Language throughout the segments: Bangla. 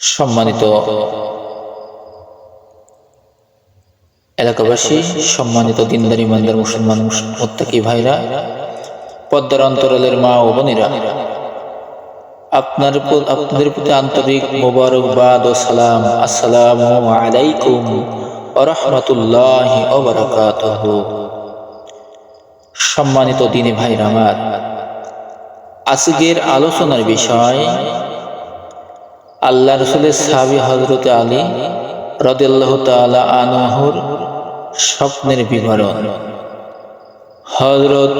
সম্মানিত এলাকাবাসী, সম্মানিত দিনদার ইমানদার মুসলমান মুত্তাকি ভাইরা, পদ্মার অন্তরালের মা ও বোনেরা, আপনাদের প্রতি আন্তরিক মোবারকবাদ ও সালাম। আসসালামু আলাইকুম ওয়া রাহমাতুল্লাহি ওয়া বারাকাতুহু। সম্মানিত দিনী ভাইরা আমার, আজকের আলোচনার বিষয় আল্লাহ রাসূলের সাহাবী হযরত আলী রাদিয়াল্লাহু তাআলা আনহুর স্বপ্নের বিবরণ। হযরত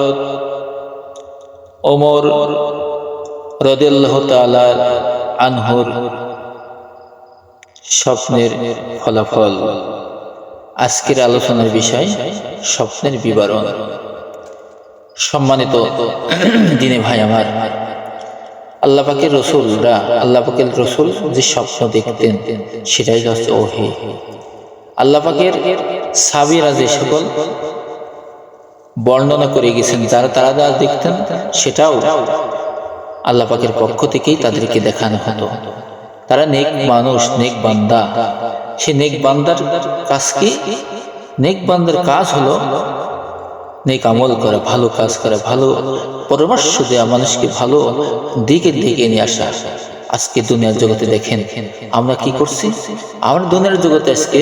ওমর রাদিয়াল্লাহু তাআলা আনহুর স্বপ্নের ফলাফল। আজকের আলোচনার বিষয় স্বপ্নের বিবরণ। সম্মানিত দিনে ভাই আমার, আল্লাহ পাকের রসুলরা, আল্লাহ পাকের রসুল যে স্বপ্ন দেখতেন সেটাই হচ্ছে ওহী। আল্লাহ পাকের সাহাবীরা যে সকল বর্ণনা করে গেছেন, তারা যা দেখতেন সেটাও আল্লাহ পাকের পক্ষ থেকেই তাদেরকে দেখানো হতো। তারা নেক মানুষ, নেক বান্দা। সে নেক বান্দার কাজ কি? নেক বান্দার কাজ হলো নেক আমল করা, ভালো কাজ করা, ভালো পরামর্শ দেওয়া, মানুষকে ভালো দিকে নিয়ে আসা। আজকে দুনিয়ার জগতে দেখেন আমরা কি করছি? আমরা দুনিয়ার জগতে আজকে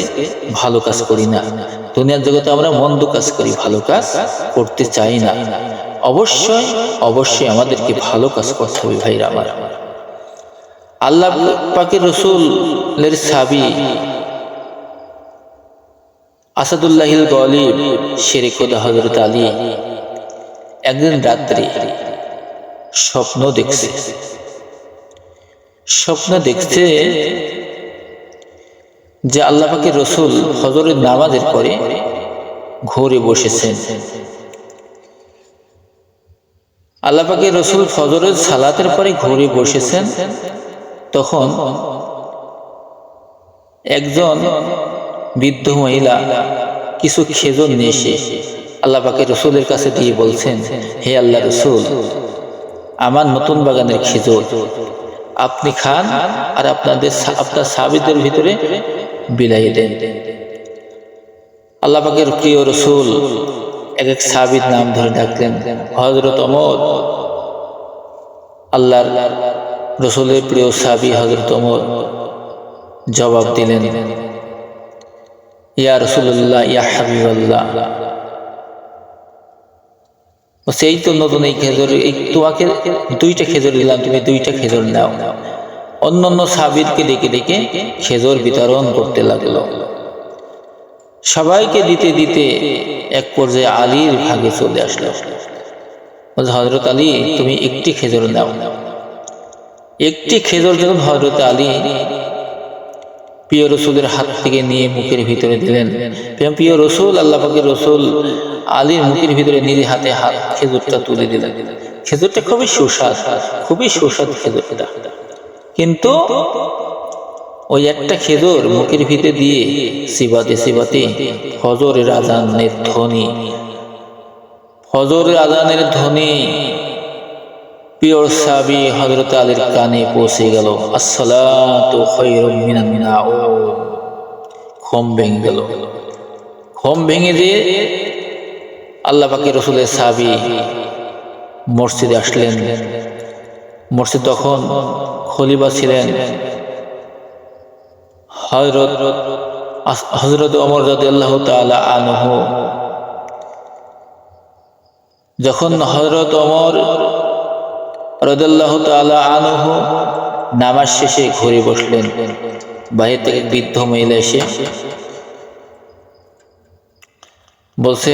ভালো কাজ করি না। দুনিয়ার জগতে আমরা মন্দ কাজ করি, ভালো কাজ করতে চাই না। অবশ্যই আমাদেরকে ভালো কাজ করতে হবে ভাইরা আমার। আল্লাহ পাকের রসুলের সাহাবী আসাদুল্লাহিল গালিব শেরে খোদা হযরত আলী একদিন রাত্রে স্বপ্ন দেখছে যে আল্লাহ পাকের রসুল ফজরের নামাজের পরে ঘরে বসেছেন। আল্লাহ পাকের রসুল ফজরের সালাতের পরে ঘরে বসেছেন। তখন একজন বৃদ্ধ মহিলা কিছু খেজুর নিয়ে এসে আল্লাহ পাকের রসুলের কাছে দিয়ে বলছেন, হে আল্লাহ রসুল, আমার নতুন বাগানের খেজুর আপনি খান আর আপনার সাহাবীদের ভিতরে বিলাইয়ে দেন। আল্লাহ পাকের প্রিয় রসুল এক সাহাবীর নাম ধরে ডাকলেন, হযরত ওমর। আল্লাহর রসুলের প্রিয় সাহাবী হযরত ওমর জবাব দিলেন, ইয়া রাসূলুল্লাহ, ইয়া হাবিবাল্লাহ, সেই তো নতুন এই খেজুর, তোমাকে 2টা খেজুর দিলাম, তুমি 2টা খেজুর নাও। অন্যান্য সাহাবীরকে ডেকে খেজুর বিতরণ করতে লাগলো। সবাইকে দিতে এক পর্যায়ে আলীর ভাগে চলে আসলো। হযরত আলী, তুমি একটি খেজুর নাও। একটি খেজুর যখন হযরত আলী প্রিয় রসুলের হাত থেকে নিয়ে মুখের ভিতরে দিলেন, প্রিয় রসুল, আল্লাহ পাকের রসুল আলীর মুখের ভিতরে নিজে হাতে খেজুরটা তুলে দিলেন। খেজুরটা খুবই সুস্বাদ খেজুরটা। কিন্তু ওই একটা খেজুর মুখের ভিতরে দিয়ে চিবাতে ফজরের আযানের ধ্বনি প্রিয় সাহাবী হযরত আলীর কানে পৌঁছে গেল। আসসালাতু খায়রুম মিনান নাউম। ঘুম ভেঙে গেল। ঘুম ভেঙে দিয়ে আল্লাহ পাকের রসুলের সাহাবী মসজিদে আসলেন। মসজিদ তখন খলিফা ছিলেন হযরত ওমর রাদিয়াল্লাহু তাআলা আনহু। যখন হযরত ওমর রাদিয়াল্লাহু তাআলা আনহু নামাজ শেষে ঘরে বসলেন, বাইরে থেকে বৃদ্ধ মহিলা এসে বলছে,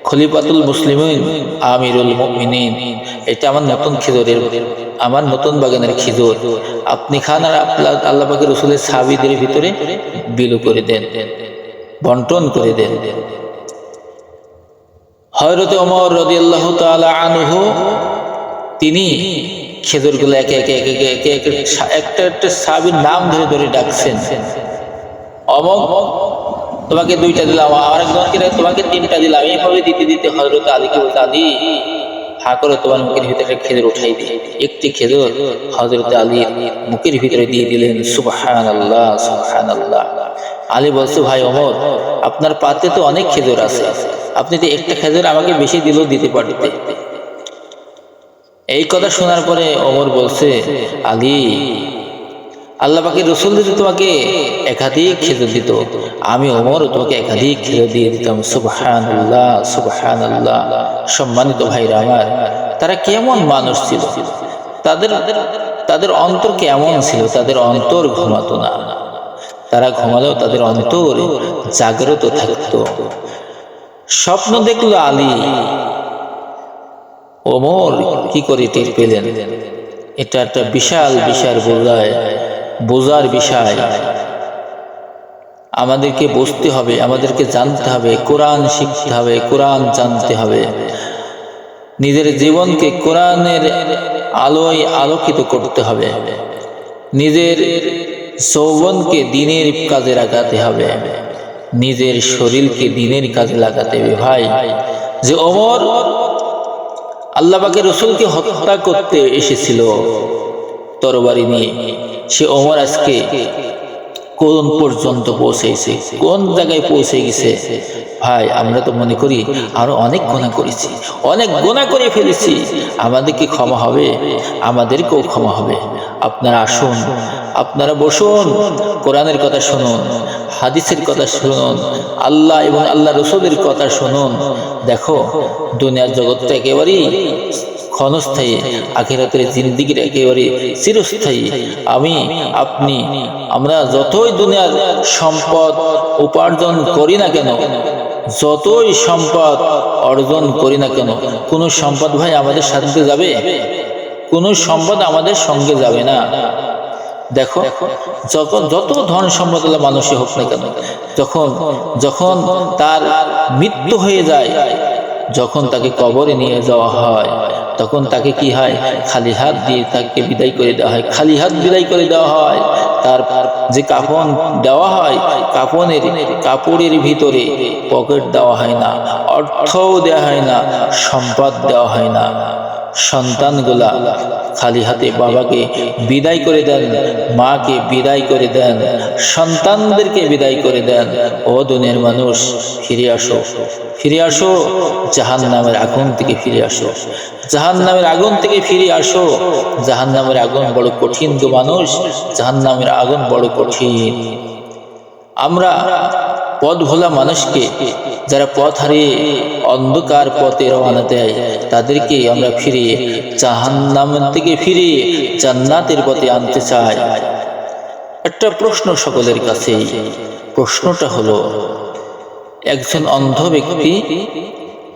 খলিফাতুল মুসলিমিন, আমিরুল মুমিনিন, এটা আমার নতুন বাগানের খেজুর, আপনি খান আর আল্লাহ পাকের রসুলের সাহাবীদের ভিতরে বিলি করে দেন, বন্টন করে দেন। হযরত ওমর রাদিয়াল্লাহু তাআলা আনহু তিনি খেজুরগুলো একটা সাহাবীর নাম ধরে ডাকছেন। অমক, তোমাকে 2টা দিলাম, আরেকজনকে তোমাকে 3টা দিলাম। এইভাবে দিতে হযরত আলীকে বলতে, আলী, হা করে তোমার মুখের ভিতরে খেজুর উঠাই দিই। একটি খেজুর হযরত আলীর মুখের ভিতরে দিয়ে দিলেন। সুবহানাল্লাহ, সুবহানাল্লাহ। আলী বলছে, ভাই ওমর, আপনার পাতে তো অনেক খেজুর আছে, আপনি তো একটা খেজুর আমাকে বেশি দিলেও দিতে পারতেন। এই কথা শোনার পরে ওমর বলছে, আলী, আল্লাহ পাকের রাসূল যদি তোমাকে একাধিক খেজুর দিত, আমি ওমর তোমাকে একাধিক খেজুর দিয়ে দিতাম। সুবহানাল্লাহ, সুবহানাল্লাহ। সম্মানিত ভাইরা আমার, তারা কেমন মানুষ ছিল, তাদের তাদের অন্তর কেমন ছিল? তাদের অন্তর ঘুমাতো না, তারা ঘুমালেও তাদের অন্তর জাগ্রত থাকতো। স্বপ্ন দেখলো আলী, ওমর কি করে টের পেলেন? এটা একটা বিশাল বিশাল বোঝার বিষয়। আমাদেরকে বুঝতে হবে, আমাদেরকে জানতে হবে, কোরআন শিখতে হবে, কোরআন জানতে হবে, নিজের জীবনকে কোরআনের আলোয় আলোকিত করতে হবে, নিজের যৌবনকে দ্বীনের কাজে লাগাতে হবে, নিজের শরীরকে দ্বীনের কাজে লাগাতে হবে। ভাই, যে ওমর আল্লাহ পাকের রাসূলকে হত্যা করতে এসেছিল তরবারি নিয়ে, সে ওমর আজকে কোন পর্যন্ত পৌঁছেছে, কোন জায়গায় পৌঁছে গেছে? ভাই, আমরা তো মনে করি আরো অনেক গুনাহ করেছি, অনেক গুনাহ করে ফেলেছি, আমাদেরকে ক্ষমা হবে, আমাদেরকেও ক্ষমা হবে। আপনারা আসুন, আপনারা বসুন, কোরআনের কথা শুনুন, হাদিসের কথা শুনুন, আল্লাহ এবং আল্লাহ রাসূলের কথা শুনুন। দেখো, দুনিয়ার জগৎটা একেবারেই ক্ষণস্থায়ী, আখিরাতের জিন্দেগির একেবারে চিরস্থায়ী। আমরা যতই দুনিয়ার সম্পদ উপার্জন করি না কেন, যতই সম্পদ অর্জন করি না কেন, কোনো সম্পদ ভাই আমাদের সাথে যাবে? কোনো সম্পদ আমাদের সঙ্গে যাবে না। দেখো, যত ধন সম্পদ মানুষই হোক না কেন, যখন তার মৃত্যু হয়ে যায়, যখন তাকে কবরে নিয়ে যাওয়া হয়, তখন তাকে কি হয়? খালি হাত দিয়ে তাকে বিদায় করে দেওয়া হয়, খালি হাত বিদায় করে দেওয়া হয়। তার যে কাফন দেওয়া হয়, কাপড়ের ভিতরে পকেট দেওয়া হয় না, অর্থও দেওয়া হয় না, সম্পদ দেওয়া হয় না। সন্তানগুলা খালি হাতে বাবাকে বিদায় করে দেন, মাকে বিদায় করে দেন, সন্তানদেরকে বিদায় করে দেন। ও দুনিয়ার মানুষ, ফিরে আসো, ফিরে আসো, জাহান্নামের আগুন থেকে ফিরে আসো, জাহান্নামের আগুন থেকে ফিরে আসো। জাহান্নামের আগুন বড় কঠিন গো মানুষ, জাহান্নামের আগুন বড় কঠিন। আমরা পথ ভোলা মানুষকে, যারা পথ হারিয়ে অন্ধকার পথে রওনা দেয়, তাদেরকে আমরা ফিরিয়ে জাহান্নাম থেকে ফিরিয়ে জান্নাতের পথে আনতে চাই। একটা প্রশ্ন সকলের কাছে, প্রশ্নটা হলো, একজন অন্ধ ব্যক্তি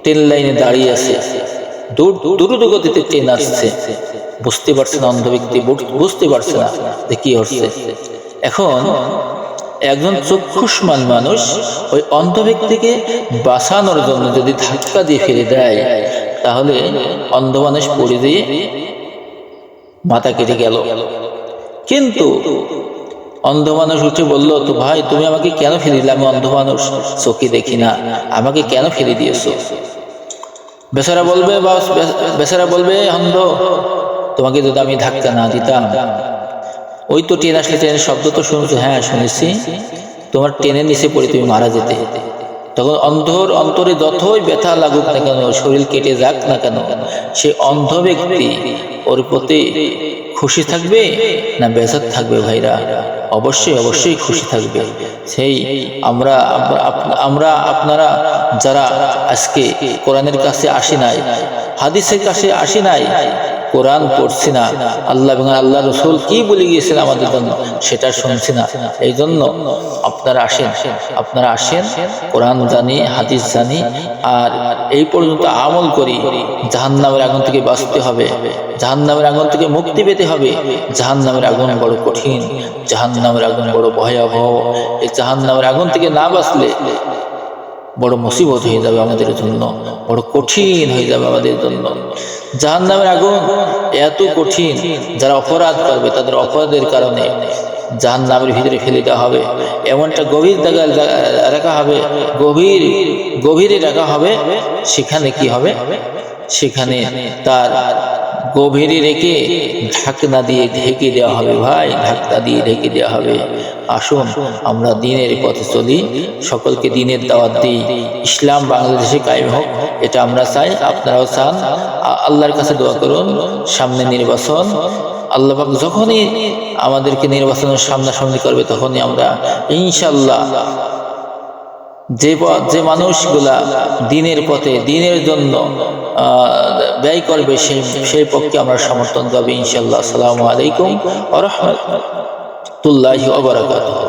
ট্রেন লাইনে দাঁড়িয়ে আছে, দ্রুত গতিতে ট্রেন আসছে, বুঝতে পারছে না, অন্ধ ব্যক্তি বুঝতে পারছে না যে কি হচ্ছে। এখন একজন চক্ষুষ্মান মানুষ ওই অন্ধ ব্যক্তিকে বাঁচানোর জন্য যদি ধাক্কা দিয়ে ফেলে দেয়, তাহলে অন্ধ মানুষ পড়ে দিয়ে মাথা কেটে গেল। কিন্তু অন্ধ মানুষ উঠে বলল, তো ভাই, তুমি আমাকে কেন ফেলে দিলে? আমি অন্ধ মানুষ, চোখে দেখি না, আমাকে কেন ফেলে দিয়েছো? বেচারা বলবে, অন্ধ, তোমাকে যদি আমি ধাক্কা না দিতাম, ওই তো ট্রেন আসলে, ট্রেনের শব্দ তো শুনছো? হ্যাঁ শুনেছি, তোমার ট্রেনের নিচে পড়ে তুমি মারা যেতে। তখন অন্ধর অন্তরে যতই ব্যথা লাগুক না কেন, শরীর কেটে যাক না কেন, সে অন্ধ ব্যক্তি ওর প্রতি খুশি থাকবে না বেজার থাকবে? ভাইরা, অবশ্যই অবশ্যই খুশি থাকবে। সেই আপনারা যারা আজকে কোরআনের কাছে আসি নাই, হাদিসের কাছে আসি নাই, কোরআন পড়ছি না, আল্লাহ এবং আল্লাহ রাসূল কি বলে গিয়েছেন আমাদের জন্য সেটা শুনছি না, এই জন্য আপনারা আসেন, কোরআন জানি, হাদিস জানি, আর এই পর্যন্ত আমল করি। জাহান্নামের আগুন থেকে বাঁচতে হবে, জাহান্নামের আগুন থেকে মুক্তি পেতে হবে। জাহান্নামের আগুন বড় কঠিন, জাহান্নামের আগুন বড় ভয়াবহ। এই জাহান্নামের আগুন থেকে না বাঁচলে বড় মুসিবত হয়ে যাবে আমাদের জন্য, বড় কঠিন হয়ে যাবে আমাদের জন্য। জাহান্নামের আগুন এত কঠিন, যারা অপরাধ করবে তাদের অপরাধের কারণে জাহান্নামের ভিতরে ফেলে দেওয়া হবে। এমনটা গভীর জায়গায় রাখা হবে, গভীরে রাখা হবে। সেখানে কি হবে? সেখানে তার গভীরে রেখে ঢাকনা দিয়ে ঢেকে দেওয়া হবে। ভাই, ঢাকনা দিয়ে ঢেকে দেওয়া হবে। আসুন আমরা দিনের পথে চলি, সকলকে দিনের দাওয়াত দিই, ইসলাম বাংলাদেশে কায়েম হোক, এটা আমরা চাই, আপনারাও চান। আল্লাহর কাছে দোয়া করুন। সামনে নির্বাচন, আল্লাহ পাক যখনই আমাদেরকে নির্বাচনের সামনাসামনি করবে, তখনই আমরা ইনশাল্লাহ যে মানুষগুলা দিনের পথে দিনের জন্য ব্যয় করবে, সেই পক্ষে আমরা সমর্থন করবো ইনশাল্লাহ। আসসালামু আলাইকুম ওয়া রাহমাতুল্লাহি ওয়া বারাকাতুহু।